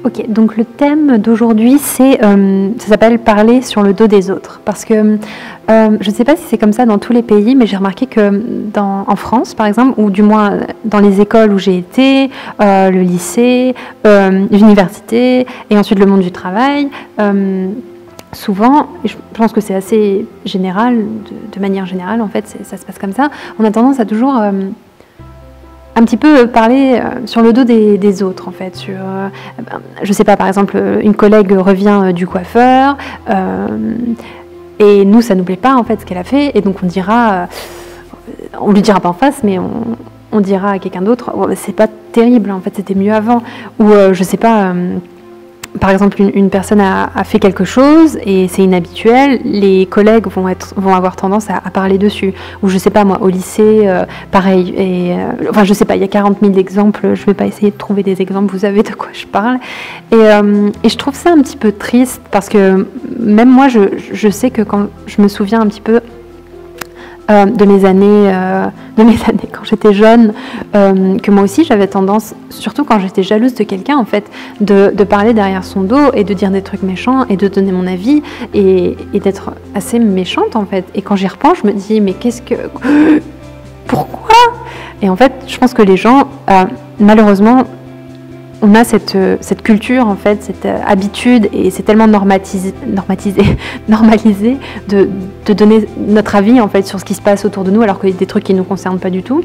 Ok, donc le thème d'aujourd'hui, ça s'appelle parler sur le dos des autres. Parce que je ne sais pas si c'est comme ça dans tous les pays, mais j'ai remarqué que en France, par exemple, ou du moins dans les écoles où j'ai été, le lycée, l'université, et ensuite le monde du travail, souvent, et je pense que c'est assez général, de manière générale, en fait, ça se passe comme ça, on a tendance à toujours un petit peu parler sur le dos des autres, en fait. Je sais pas, par exemple, une collègue revient du coiffeur, et nous, ça nous plaît pas, en fait, ce qu'elle a fait, et donc on lui dira pas en face, mais on dira à quelqu'un d'autre, oh, c'est pas terrible, en fait, c'était mieux avant. Ou, je sais pas, par exemple, une personne a fait quelque chose et c'est inhabituel, les collègues vont avoir tendance à parler dessus. Ou je sais pas moi, au lycée, pareil. Enfin, je sais pas, il y a 40 000 exemples, je vais pas essayer de trouver des exemples, vous savez de quoi je parle. Et je trouve ça un petit peu triste parce que même moi, je sais que quand je me souviens un petit peu de mes années quand j'étais jeune, que moi aussi j'avais tendance, surtout quand j'étais jalouse de quelqu'un en fait, de parler derrière son dos et de dire des trucs méchants et de donner mon avis et d'être assez méchante en fait. Et quand j'y repense, je me dis mais pourquoi? Et en fait, je pense que les gens, malheureusement, on a cette culture, en fait, cette habitude, et c'est tellement normalisé de donner notre avis, en fait, sur ce qui se passe autour de nous, alors qu'il y a des trucs qui ne nous concernent pas du tout.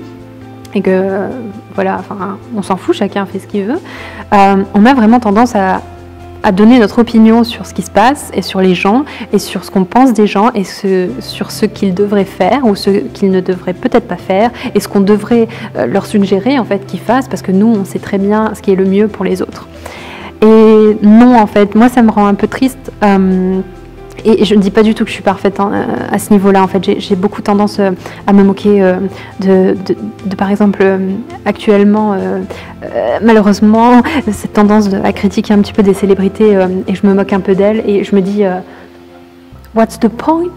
Et que, voilà, enfin, on s'en fout, chacun fait ce qu'il veut. On a vraiment tendance à donner notre opinion sur ce qui se passe, et sur les gens, et sur ce qu'on pense des gens, et sur ce qu'ils devraient faire, ou ce qu'ils ne devraient peut-être pas faire, et ce qu'on devrait leur suggérer, en fait, qu'ils fassent, parce que nous, on sait très bien ce qui est le mieux pour les autres. Et non, en fait, moi, ça me rend un peu triste. Et je ne dis pas du tout que je suis parfaite à ce niveau-là. En fait, j'ai beaucoup tendance à me moquer de par exemple, actuellement, malheureusement, cette tendance à critiquer un petit peu des célébrités, et je me moque un peu d'elles, et je me dis, what's the point?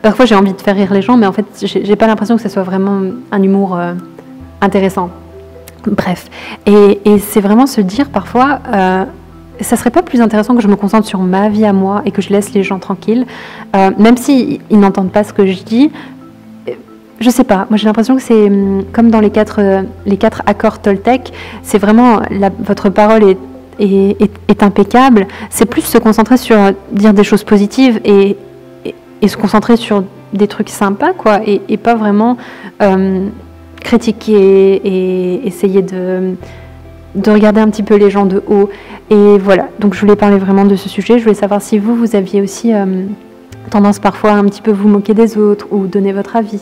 Parfois, j'ai envie de faire rire les gens, mais en fait, j'ai pas l'impression que ça soit vraiment un humour intéressant. Bref, et c'est vraiment se dire parfois... ça serait pas plus intéressant que je me concentre sur ma vie à moi et que je laisse les gens tranquilles, même s'ils n'entendent pas ce que je dis. Je sais pas, moi j'ai l'impression que c'est comme dans les quatre accords Toltec, c'est vraiment votre parole est impeccable. C'est plus se concentrer sur dire des choses positives et se concentrer sur des trucs sympas, quoi, et pas vraiment critiquer et essayer de regarder un petit peu les gens de haut. Et voilà, donc je voulais parler vraiment de ce sujet. Je voulais savoir si vous aviez aussi tendance parfois à un petit peu vous moquer des autres ou donner votre avis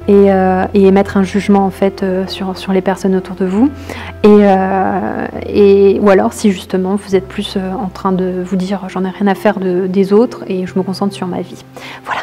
et émettre un jugement en fait sur les personnes autour de vous, ou alors si justement vous êtes plus en train de vous dire j'en ai rien à faire des autres et je me concentre sur ma vie. Voilà.